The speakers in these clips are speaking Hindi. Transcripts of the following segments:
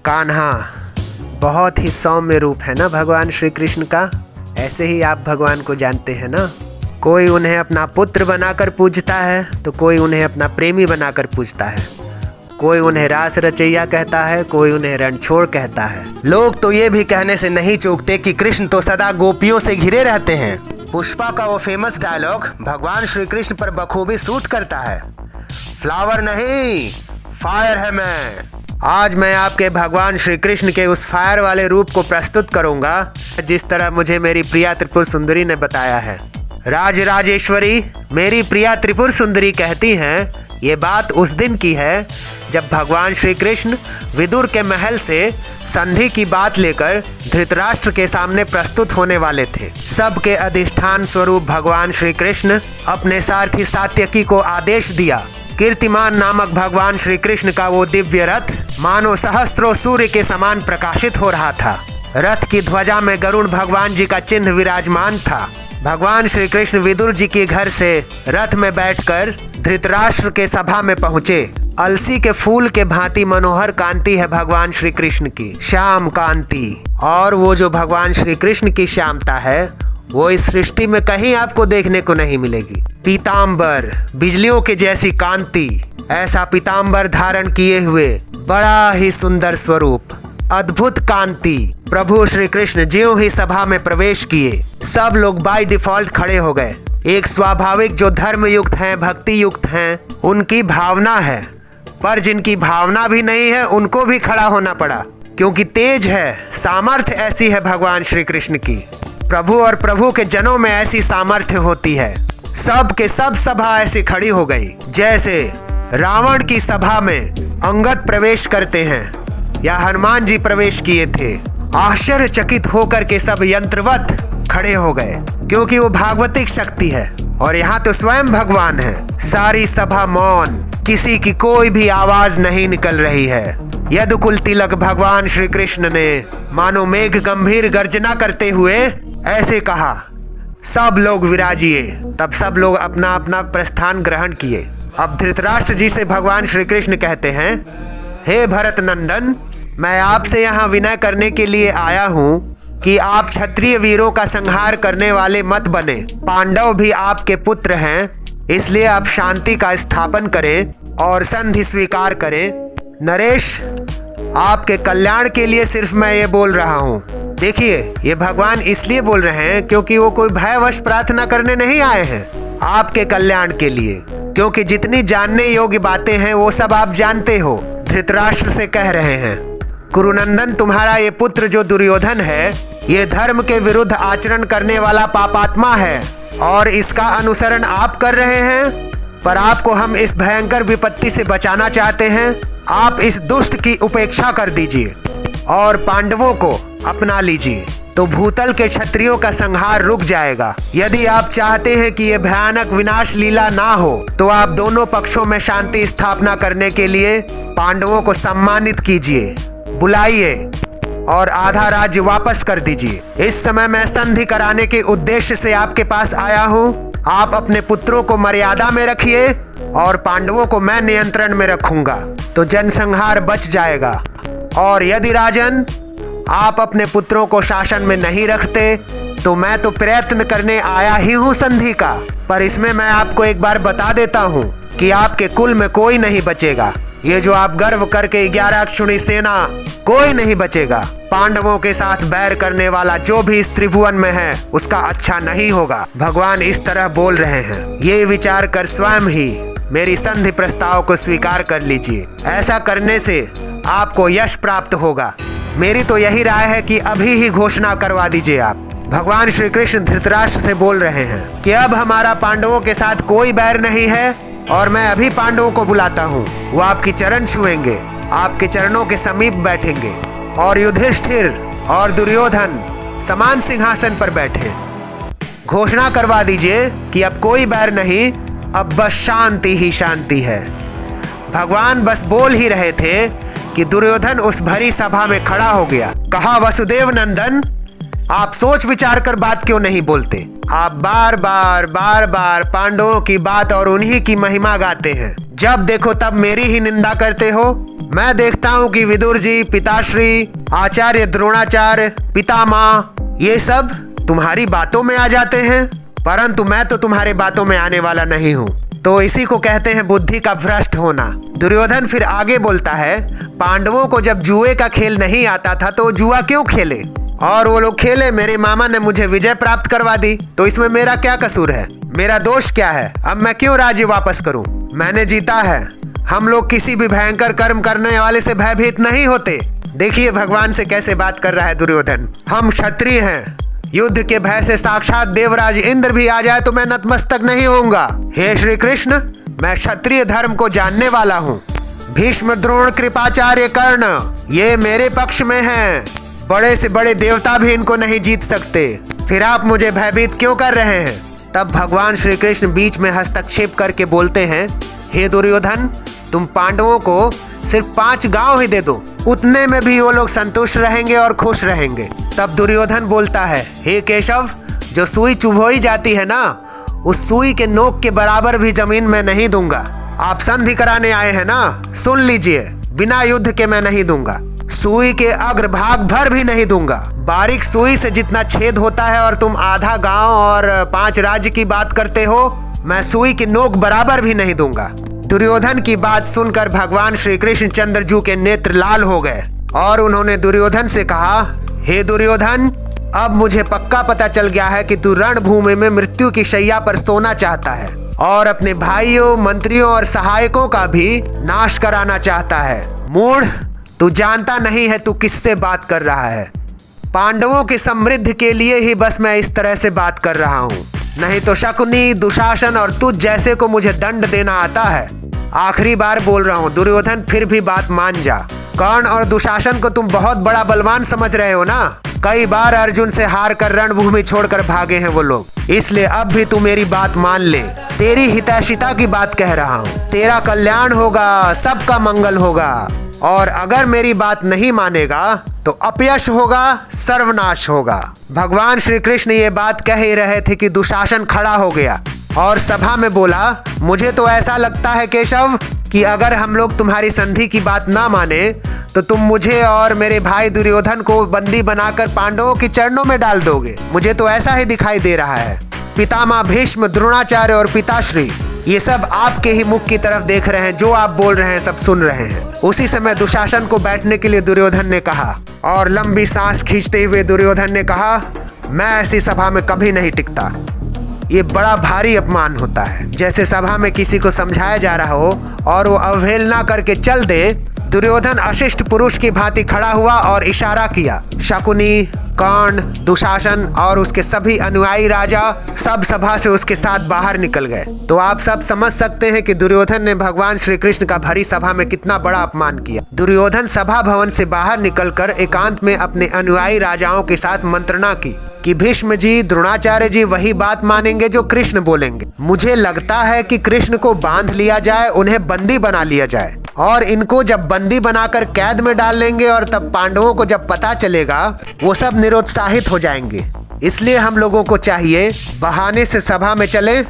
कान्हा, बहुत ही सौम्य रूप है ना भगवान श्री कृष्ण का। ऐसे ही आप भगवान को जानते हैं ना। कोई उन्हें अपना पुत्र बनाकर पूजता है तो कोई उन्हें अपना प्रेमी बनाकर पूजता है। कोई उन्हें रास रचैया कहता है, कोई उन्हें रणछोड़ कहता है। लोग तो ये भी कहने से नहीं चूकते कि कृष्ण तो सदा गोपियों से घिरे रहते हैं। पुष्पा का वो फेमस डायलॉग भगवान श्री कृष्ण पर बखूबी सूट करता है। फ्लावर नहीं, फायर है मैं। आज मैं आपके भगवान श्री कृष्ण के उस फायर वाले रूप को प्रस्तुत करूंगा जिस तरह मुझे मेरी प्रिया त्रिपुर सुंदरी ने बताया है। राज राजेश्वरी, मेरी प्रिया त्रिपुर सुंदरी कहती हैं, ये बात उस दिन की है जब भगवान श्री कृष्ण विदुर के महल से संधि की बात लेकर धृतराष्ट्र के सामने प्रस्तुत होने वाले थे। सबके अधिष्ठान स्वरूप भगवान श्री कृष्ण अपने सारथी सात्यकी को आदेश दिया। कीर्तिमान नामक भगवान श्री कृष्ण का वो दिव्य रथ मानो सहस्त्रों सूर्य के समान प्रकाशित हो रहा था। रथ की ध्वजा में गरुड़ भगवान जी का चिन्ह विराजमान था। भगवान श्री कृष्ण विदुर जी के घर से रथ में बैठकर धृतराष्ट्र के सभा में पहुँचे। अलसी के फूल के भांति मनोहर कांति है भगवान श्री कृष्ण की, श्याम कांति। और वो जो भगवान श्री कृष्ण की श्यामता है वो इस सृष्टि में कहीं आपको देखने को नहीं मिलेगी। पीतांबर, बिजलियों के जैसी कांति, ऐसा पीतांबर धारण किए हुए बड़ा ही सुंदर स्वरूप, अद्भुत कांति। प्रभु श्री कृष्ण ज्यों ही सभा में प्रवेश किए, सब लोग बाय डिफॉल्ट खड़े हो गए। एक स्वाभाविक जो धर्म युक्त हैं, भक्ति युक्त हैं, उनकी भावना है, पर जिनकी भावना भी नहीं है उनको भी खड़ा होना पड़ा, क्योंकि तेज है, सामर्थ्य ऐसी है भगवान श्री कृष्ण की। प्रभु और प्रभु के जनों में ऐसी सामर्थ्य होती है। सब के सब सभा ऐसी खड़ी हो गई जैसे रावण की सभा में अंगद प्रवेश करते हैं या हनुमान जी प्रवेश किए थे। आश्चर्यचकित होकर के सब यंत्रवत खड़े हो गए, क्योंकि वो भागवतिक शक्ति है और यहाँ तो स्वयं भगवान है। सारी सभा मौन, किसी की कोई भी आवाज नहीं निकल रही है। यदुकुल तिलक भगवान श्री कृष्ण ने मानो मेघ गंभीर गर्जना करते हुए ऐसे कहा, सब लोग विराजिए। तब सब लोग अपना अपना प्रस्थान ग्रहण किए। अब धृतराष्ट्र जी से भगवान श्री कृष्ण कहते हैं, हे भरत नंदन, मैं आपसे यहाँ विनय करने के लिए आया हूँ कि आप क्षत्रिय वीरों का संहार करने वाले मत बने। पांडव भी आपके पुत्र हैं, इसलिए आप शांति का स्थापन करें और संधि स्वीकार करें। नरेश, आपके कल्याण के लिए सिर्फ मैं ये बोल रहा हूँ। देखिए, ये भगवान इसलिए बोल रहे हैं क्योंकि वो कोई भयवश प्रार्थना करने नहीं आए हैं, आपके कल्याण के लिए। क्योंकि जितनी जानने योग्य बातें हैं वो सब आप जानते हो। धृतराष्ट्र से कह रहे हैं, कुरुनंदन, तुम्हारा ये पुत्र जो दुर्योधन है, ये धर्म के विरुद्ध आचरण करने वाला पापात्मा है और इसका अनुसरण आप कर रहे हैं। पर आपको हम इस भयंकर विपत्ति से बचाना चाहते हैं। आप इस दुष्ट की उपेक्षा कर दीजिए और पांडवों को अपना लीजिए, तो भूतल के क्षत्रियों का संहार रुक जाएगा। यदि आप चाहते हैं कि यह भयानक विनाश लीला ना हो, तो आप दोनों पक्षों में शांति स्थापना करने के लिए पांडवों को सम्मानित कीजिए, बुलाइए और आधा राज्य वापस कर दीजिए। इस समय मैं संधि कराने के उद्देश्य से आपके पास आया हूँ। आप अपने पुत्रों को मर्यादा में रखिए और पांडवों को मैं नियंत्रण में रखूंगा, तो जनसंहार बच जाएगा। और यदि राजन आप अपने पुत्रों को शासन में नहीं रखते, तो मैं तो प्रयत्न करने आया ही हूँ संधि का, पर इसमें मैं आपको एक बार बता देता हूँ कि आपके कुल में कोई नहीं बचेगा। ये जो आप गर्व करके 11 अक्षुणी सेना, कोई नहीं बचेगा। पांडवों के साथ बैर करने वाला जो भी इस त्रिभुवन में है, उसका अच्छा नहीं होगा। भगवान इस तरह बोल रहे हैं। ये विचार कर स्वयं ही मेरी संधि प्रस्ताव को स्वीकार कर लीजिए। ऐसा करने से आपको यश प्राप्त होगा। मेरी तो यही राय है कि अभी ही घोषणा करवा दीजिए आप। भगवान श्री कृष्ण धृतराष्ट्र से बोल रहे हैं कि अब हमारा पांडवों के साथ कोई बैर नहीं है और मैं अभी पांडवों को बुलाता हूँ। वो आपकी चरण छुएंगे, आपके चरणों के समीप बैठेंगे और युधिष्ठिर और दुर्योधन समान सिंहासन पर बैठे। घोषणा करवा दीजिए कि अब कोई बैर नहीं, अब बस शांति ही शांति है। भगवान बस बोल ही रहे थे कि दुर्योधन उस भरी सभा में खड़ा हो गया। कहा, वसुदेव नंदन, आप सोच विचार कर बात क्यों नहीं बोलते? आप बार बार पांडवों की बात और उन्हीं की महिमा गाते हैं। जब देखो तब मेरी ही निंदा करते हो। मैं देखता हूँ कि विदुर जी, पिताश्री, आचार्य द्रोणाचार्य, पितामह, ये सब तुम्हारी बातों में आ जाते हैं, परंतु मैं तो तुम्हारे बातों में आने वाला नहीं हूँ। तो इसी को कहते हैं बुद्धि का भ्रष्ट होना। दुर्योधन फिर आगे बोलता है, पांडवों को जब जुए का खेल नहीं आता था तो जुआ क्यों खेले? और वो लोग खेले, मेरे मामा ने मुझे विजय प्राप्त करवा दी, तो इसमें मेरा क्या कसूर है? मेरा दोष क्या है? अब मैं क्यों राज्य वापस करूं? मैंने जीता है। हम लोग किसी भी भयंकर कर्म करने वाले से भयभीत नहीं होते। देखिए भगवान से कैसे बात कर रहा है दुर्योधन। हम क्षत्रिय हैं, युद्ध के भय से साक्षात देवराज इंद्र भी आ जाए तो मैं नतमस्तक नहीं होऊंगा। हे श्री कृष्ण, मैं क्षत्रिय धर्म को जानने वाला हूँ। भीष्म, द्रोण, कृपाचार्य, कर्ण, ये मेरे पक्ष में हैं। बड़े से बड़े देवता भी इनको नहीं जीत सकते। फिर आप मुझे भयभीत क्यों कर रहे हैं? तब भगवान श्री कृष्ण बीच में हस्तक्षेप करके बोलते हैं, हे दुर्योधन, तुम पांडवों को सिर्फ 5 गांव ही दे दो, उतने में भी वो लोग संतुष्ट रहेंगे और खुश रहेंगे। तब दुर्योधन बोलता है, हे केशव, जो सुई चुभोई जाती है ना, उस सुई के नोक के बराबर भी जमीन में नहीं दूंगा। आप संधि कराने आए हैं ना, सुन लीजिए, बिना युद्ध के मैं नहीं दूंगा। सुई के अग्रभाग भर भी नहीं दूंगा। बारीक सुई से जितना छेद होता है और तुम आधा गांव और 5 राज्य की बात करते हो, मैं सुई की नोक बराबर भी नहीं दूंगा। दुर्योधन की बात सुनकर भगवान श्री कृष्ण चंद्रजू के नेत्र लाल हो गए और उन्होंने दुर्योधन से कहा, हे दुर्योधन, अब मुझे पक्का पता चल गया है कि तू रणभूमि में मृत्यु की शैया पर सोना चाहता है और अपने भाइयों, मंत्रियों और सहायकों का भी नाश कराना चाहता है। मूढ़, तू जानता नहीं है तू किससे बात कर रहा है। पांडवों की समृद्धि के लिए ही बस मैं इस तरह से बात कर रहा हूँ, नहीं तो शकुनी, दुशासन और तुझ जैसे को मुझे दंड देना आता है। आखिरी बार बोल रहा हूँ दुर्योधन, फिर भी बात मान जा। कर्ण और दुशासन को तुम बहुत बड़ा बलवान समझ रहे हो ना। कई बार अर्जुन से हार कर रणभूमि छोड़कर भागे हैं वो लोग, इसलिए अब भी तू मेरी बात मान ले। तेरी हितैषिता की बात कह रहा हूँ, तेरा कल्याण होगा, सबका मंगल होगा। और अगर मेरी बात नहीं मानेगा तो अपयश होगा, सर्वनाश होगा। भगवान श्री कृष्ण ये बात कह ही रहे थे कि दुशासन खड़ा हो गया और सभा में बोला, मुझे तो ऐसा लगता है केशव कि अगर हम लोग तुम्हारी संधि की बात ना माने तो तुम मुझे और मेरे भाई दुर्योधन को बंदी बनाकर पांडवों के चरणों में डाल दोगे। मुझे तो ऐसा ही दिखाई दे रहा है। पितामह भीष्म, द्रोणाचार्य और पिताश्री, ये सब आपके ही मुख की तरफ देख रहे हैं, जो आप बोल रहे हैं सब सुन रहे हैं। उसी समय दुशासन को बैठने के लिए दुर्योधन ने कहा और लंबी सांस खींचते हुए दुर्योधन ने कहा, मैं ऐसी सभा में कभी नहीं टिकता। ये बड़ा भारी अपमान होता है। जैसे सभा में किसी को समझाया जा रहा हो और वो अवहेलना करके चल दे। दुर्योधन अशिष्ट पुरुष की भांति खड़ा हुआ और इशारा किया। शकुनी, कर्ण, दुशासन और उसके सभी अनुयायी राजा सब सभा से उसके साथ बाहर निकल गए। तो आप सब समझ सकते हैं कि दुर्योधन ने भगवान श्री कृष्ण का भरी सभा में कितना बड़ा अपमान किया। दुर्योधन सभा भवन से बाहर निकलकर एकांत में अपने अनुयायी राजाओं के साथ मंत्रणा की कि भीष्म जी, द्रोणाचार्य जी वही बात मानेंगे जो कृष्ण बोलेंगे। मुझे लगता है कि कृष्ण को बांध लिया जाए, उन्हें बंदी बना लिया जाए और इनको जब बंदी बनाकर कैद में डाल लेंगे और तब पांडवों को जब पता चलेगा वो सब निरुत्साहित हो जाएंगे। इसलिए हम लोगों को चाहिए बहाने से सभा में चले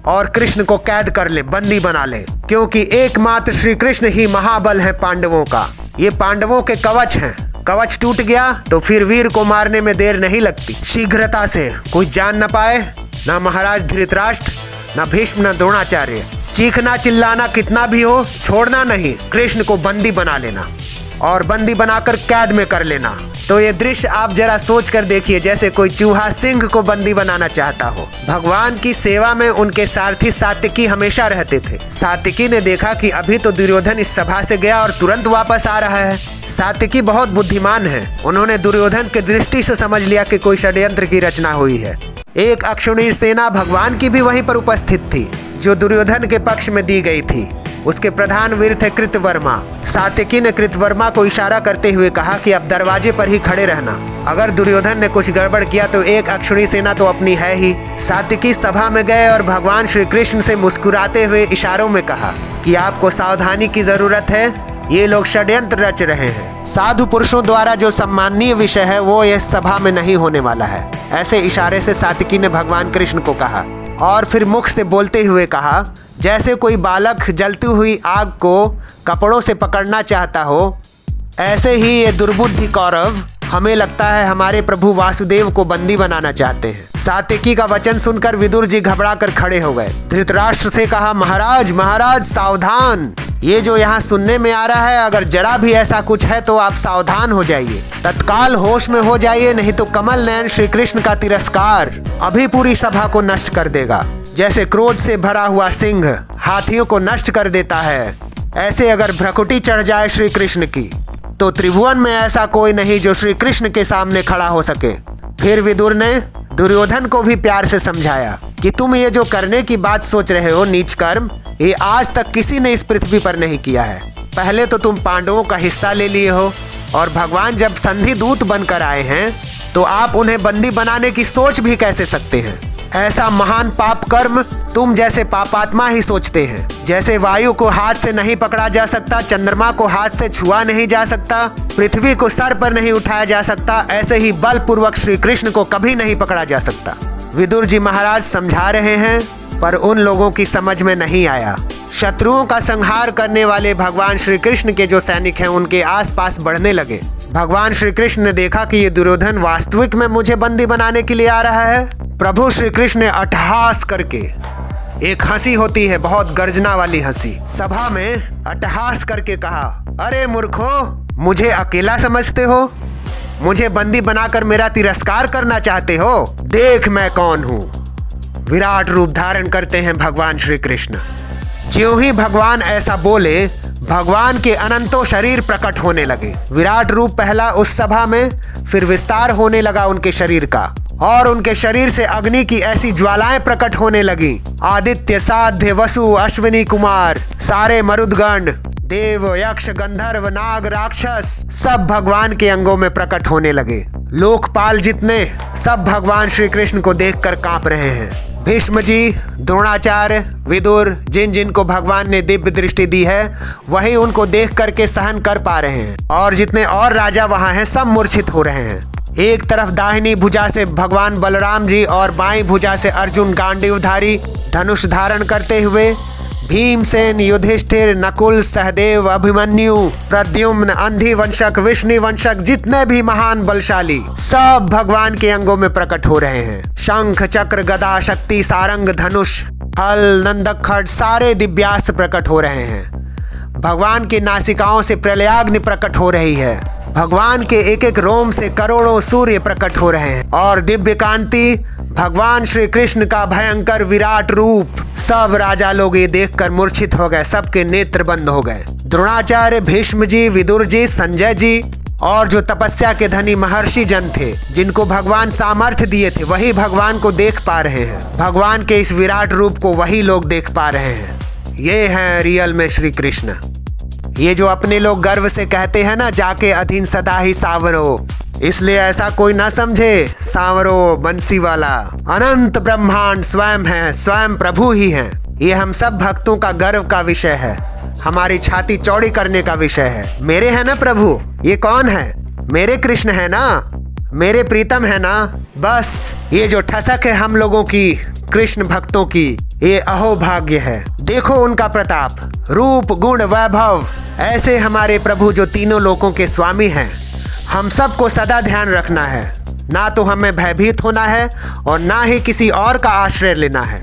और कृष्ण को कैद कर ले, बंदी बना ले, क्योंकि एकमात्र श्री कृष्ण ही महाबल है पांडवों का। ये पांडवों के कवच हैं। कवच टूट गया तो फिर वीर को मारने में देर नहीं लगती। शीघ्रता से कोई जान न पाए, ना महाराज धृतराष्ट्र, ना भीष्म, ना द्रोणाचार्य। चीखना चिल्लाना कितना भी हो, छोड़ना नहीं। कृष्ण को बंदी बना लेना और बंदी बनाकर कैद में कर लेना। तो ये दृश्य आप जरा सोच कर देखिए, जैसे कोई चूहा सिंह को बंदी बनाना चाहता हो। भगवान की सेवा में उनके सारथी सात्विकी हमेशा रहते थे। सात्विकी ने देखा कि अभी तो दुर्योधन इस सभा से गया और तुरंत वापस आ रहा है। सात्विकी बहुत बुद्धिमान है। उन्होंने दुर्योधन की दृष्टि से समझ लिया कि कोई षड्यंत्र की रचना हुई है। एक अक्षुणी सेना भगवान की भी वहीं पर उपस्थित थी, जो दुर्योधन के पक्ष में दी गई थी। उसके प्रधान वीर थे कृतवर्मा। सात्विकी ने कृतवर्मा को इशारा करते हुए कहा कि अब दरवाजे पर ही खड़े रहना। अगर दुर्योधन ने कुछ गड़बड़ किया तो एक अक्षुणी सेना तो अपनी है ही। सात्विकी सभा में गए और भगवान श्री कृष्ण से मुस्कुराते हुए इशारों में कहा कि आपको सावधानी की जरूरत है, ये लोग षड्यंत्र रच रहे हैं। साधु पुरुषों द्वारा जो सम्माननीय विषय है वो इस सभा में नहीं होने वाला है। ऐसे इशारे से सात्विकी ने भगवान कृष्ण को कहा और फिर मुख से बोलते हुए कहा, जैसे कोई बालक जलती हुई आग को कपड़ों से पकड़ना चाहता हो, ऐसे ही ये दुर्बुद्धि कौरव हमें लगता है हमारे प्रभु वासुदेव को बंदी बनाना चाहते हैं। सात्यकी का वचन सुनकर विदुर जी घबरा कर खड़े हो गए। धृतराष्ट्र से कहा, महाराज महाराज सावधान, ये जो यहाँ सुनने में आ रहा है, अगर जरा भी ऐसा कुछ है तो आप सावधान हो जाइए, तत्काल होश में हो जाइए, नहीं तो कमल नयन श्री कृष्ण का तिरस्कार अभी पूरी सभा को नष्ट कर देगा। जैसे क्रोध से भरा हुआ सिंह हाथियों को नष्ट कर देता है, ऐसे अगर भ्रकुटी चढ़ जाए श्री कृष्ण की तो त्रिभुवन में ऐसा कोई नहीं जो श्री कृष्ण के सामने खड़ा हो सके। फिर विदुर ने दुर्योधन को भी प्यार से समझाया कि तुम ये जो करने की बात सोच रहे हो नीच कर्म, ये आज तक किसी ने इस पृथ्वी पर नहीं किया है। पहले तो तुम पांडवों का हिस्सा ले लिए हो, और भगवान जब संधि दूत बनकर आए हैं तो आप उन्हें बंदी बनाने की सोच भी कैसे सकते हैं। ऐसा महान पाप कर्म तुम जैसे पापात्मा ही सोचते हैं। जैसे वायु को हाथ से नहीं पकड़ा जा सकता, चंद्रमा को हाथ से छुआ नहीं जा सकता, पृथ्वी को सर पर नहीं उठाया जा सकता, ऐसे ही बलपूर्वक श्री कृष्ण को कभी नहीं पकड़ा जा सकता। विदुर जी महाराज समझा रहे हैं, पर उन लोगों की समझ में नहीं आया। शत्रुओं का संहार करने वाले भगवान श्री कृष्ण के जो सैनिक हैं उनके आसपास बढ़ने लगे। भगवान श्री कृष्ण ने देखा कि ये दुर्योधन वास्तविक में मुझे बंदी बनाने के लिए आ रहा है। प्रभु श्री कृष्ण ने अट्टहास करके, एक हंसी होती है बहुत गर्जना वाली हंसी, सभा में अट्टहास करके कहा, अरे मूर्खो, मुझे अकेला समझते हो? मुझे बंदी बनाकर मेरा तिरस्कार करना चाहते हो? देख मैं कौन हूँ। विराट रूप धारण करते हैं भगवान श्री कृष्ण। ज्यों ही भगवान ऐसा बोले, भगवान के अनंतों शरीर प्रकट होने लगे। विराट रूप पहला उस सभा में, फिर विस्तार होने लगा उनके शरीर का, और उनके शरीर से अग्नि की ऐसी ज्वालाएं प्रकट होने लगी। आदित्य, साध्य, वसु, अश्विनी कुमार, सारे मरुदगण, देव, यक्ष, गंधर्व, नाग, राक्षस सब भगवान के अंगों में प्रकट होने लगे। लोकपाल जितने सब भगवान श्री कृष्ण को देखकर कांप रहे हैं। भीष्म जी, द्रोणाचार्य, विदुर, जिन जिन को भगवान ने दिव्य दृष्टि दी है वही उनको देख करके सहन कर पा रहे हैं, और जितने और राजा वहां हैं सब मूर्छित हो रहे हैं। एक तरफ दाहिनी भुजा से भगवान बलराम जी और बाईं भुजा से अर्जुन गांडीवधारी धनुष धारण करते हुए, भीमसेन, युधिष्ठिर, नकुल, सहदेव, अभिमन्यु, प्रद्युम्न, अंधी वंशक, विष्णु वंशक, जितने भी महान बलशाली सब भगवान के अंगों में प्रकट हो रहे हैं। शंख, चक्र, गदा, शक्ति, सारंग, धनुष, हल, नंदक, खड्ग, सारे दिव्यास्त्र प्रकट हो रहे हैं। भगवान की नासिकाओं से प्रलयाग्नि प्रकट हो रही है। भगवान के एक एक रोम से करोड़ों सूर्य प्रकट हो रहे हैं, और दिव्य कांति, भगवान श्री कृष्ण का भयंकर विराट रूप। सब राजा लोग ये देखकर मूर्छित हो गए, सबके नेत्र बंद हो गए। द्रोणाचार्य, भीष्म जी, विदुर जी, संजय जी और जो तपस्या के धनी महर्षि जन थे, जिनको भगवान सामर्थ्य दिए थे, वही भगवान को देख पा रहे हैं। भगवान के इस विराट रूप को वही लोग देख पा रहे हैं। ये हैं रियल में श्री कृष्ण। ये जो अपने लोग गर्व से कहते हैं ना, जाके अधीन सदा ही सावरो, इसलिए ऐसा कोई ना समझे सांवरो बंसी वाला। अनंत ब्रह्मांड स्वयं है, स्वयं प्रभु ही हैं। ये हम सब भक्तों का गर्व का विषय है, हमारी छाती चौड़ी करने का विषय है। मेरे हैं ना प्रभु, ये कौन है? मेरे कृष्ण है ना, मेरे प्रीतम है ना। बस ये जो ठसक है हम लोगों की कृष्ण भक्तों की, ये अहोभाग्य है। देखो उनका प्रताप, रूप, गुण, वैभव। ऐसे हमारे प्रभु जो तीनों लोकों के स्वामी हैं। हम सबको सदा ध्यान रखना है, ना तो हमें भयभीत होना है और ना ही किसी और का आश्रय लेना है।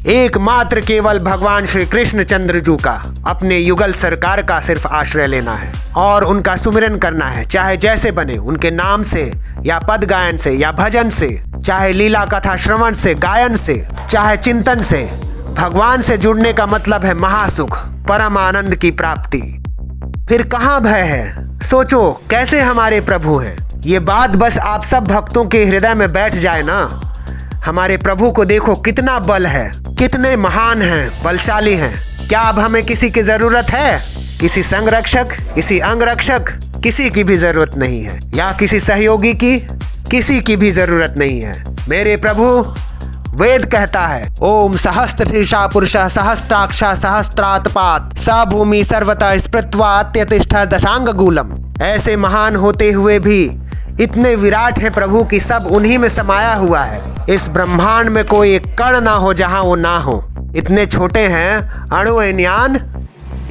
एकमात्र केवल भगवान श्री कृष्ण चंद्रजू का, अपने युगल सरकार का सिर्फ आश्रय लेना है और उनका सुमिरन करना है, चाहे जैसे बने, उनके नाम से या पद गायन से या भजन से, चाहे लीला कथा श्रवण से, गायन से, चाहे चिंतन से। भगवान से जुड़ने का मतलब है महासुख, परम आनंद की प्राप्ति। फिर कहाँ भय है? सोचो कैसे हमारे प्रभु हैं। ये बात बस आप सब भक्तों के हृदय में बैठ जाए ना। हमारे प्रभु को देखो कितना बल है, कितने महान हैं, बलशाली हैं। क्या अब हमें किसी की जरूरत है? किसी संरक्षक, किसी अंगरक्षक, किसी की भी जरूरत नहीं है, या किसी सहयोगी की, किसी की भी जरूरत नहीं है। मेरे प्रभु, वेद कहता है, ओम सहस्त्रशीर्षा पुरुषः सहस्त्राक्ष सहस्त्रातपात स भूमि सर्वतः स्पृत्वा अत्यतिष्ठा दशांगूलम। ऐसे महान होते हुए भी इतने विराट है प्रभु की सब उन्हीं में समाया हुआ है। इस ब्रह्मांड में कोई एक कण ना हो जहां वो ना हो। इतने छोटे हैं अणुएन्यान,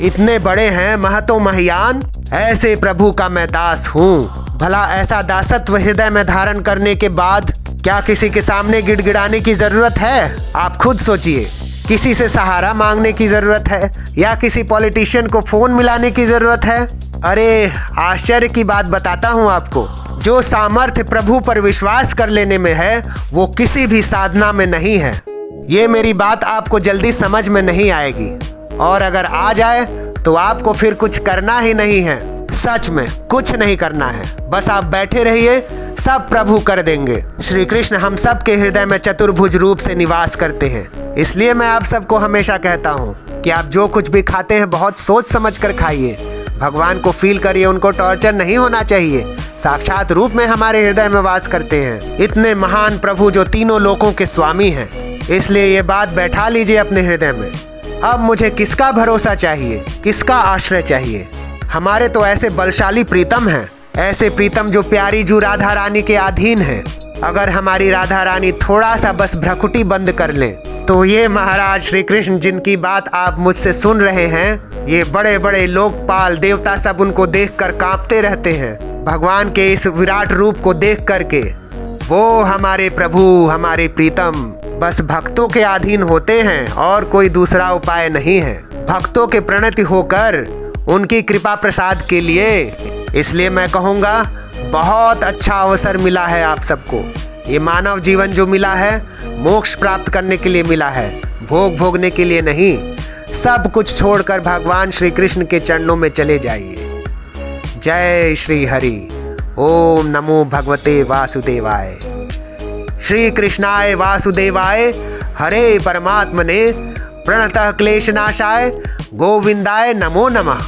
इतने बड़े हैं महतो महियान। ऐसे प्रभु का मैं दास हूँ। भला ऐसा दासत्व हृदय में धारण करने के बाद क्या किसी के सामने गिड़गिड़ाने की जरूरत है? आप खुद सोचिए। किसी से सहारा मांगने की जरूरत है या किसी पॉलिटिशियन को फोन मिलाने की जरूरत है? अरे आश्चर्य की बात बताता हूँ आपको, जो सामर्थ्य प्रभु पर विश्वास कर लेने में है वो किसी भी साधना में नहीं है। ये मेरी बात आपको जल्दी समझ में नहीं आएगी, और अगर आ जाए तो आपको फिर कुछ करना ही नहीं है। सच में कुछ नहीं करना है, बस आप बैठे रहिए, सब प्रभु कर देंगे। श्री कृष्ण हम सब के हृदय में चतुर्भुज रूप से निवास करते हैं। इसलिए मैं आप सबको हमेशा कहता हूँ कि आप जो कुछ भी खाते हैं बहुत सोच समझ कर खाइए। भगवान को फील करिए, उनको टॉर्चर नहीं होना चाहिए। साक्षात रूप में हमारे हृदय में वास करते हैं इतने महान प्रभु जो तीनों लोकों के स्वामी हैं। इसलिए ये बात बैठा लीजिए अपने हृदय में। अब मुझे किसका भरोसा चाहिए, किसका आश्रय चाहिए? हमारे तो ऐसे बलशाली प्रीतम हैं, ऐसे प्रीतम जो प्यारी जू राधा रानी के अधीन हैं। अगर हमारी राधा रानी थोड़ा सा बस भ्रकुटी बंद कर लें तो ये महाराज श्री कृष्ण जिनकी बात आप मुझसे सुन रहे हैं, ये बड़े बड़े लोकपाल देवता सब उनको देखकर कांपते रहते हैं। भगवान के इस विराट रूप को देख करके वो हमारे प्रभु, हमारे प्रीतम बस भक्तों के अधीन होते हैं और कोई दूसरा उपाय नहीं है। भक्तों के प्रणति होकर उनकी कृपा प्रसाद के लिए। इसलिए मैं कहूँगा बहुत अच्छा अवसर मिला है आप सबको। ये मानव जीवन जो मिला है मोक्ष प्राप्त करने के लिए मिला है, भोग भोगने के लिए नहीं। सब कुछ छोड़कर भगवान श्री कृष्ण के चरणों में चले जाइए। जय श्री हरि। ओम नमो भगवते वासुदेवाय। श्री कृष्णाय वासुदेवाय हरे परमात्मने प्रणतः क्लेशनाशाय गोविंदाय नमो नमः।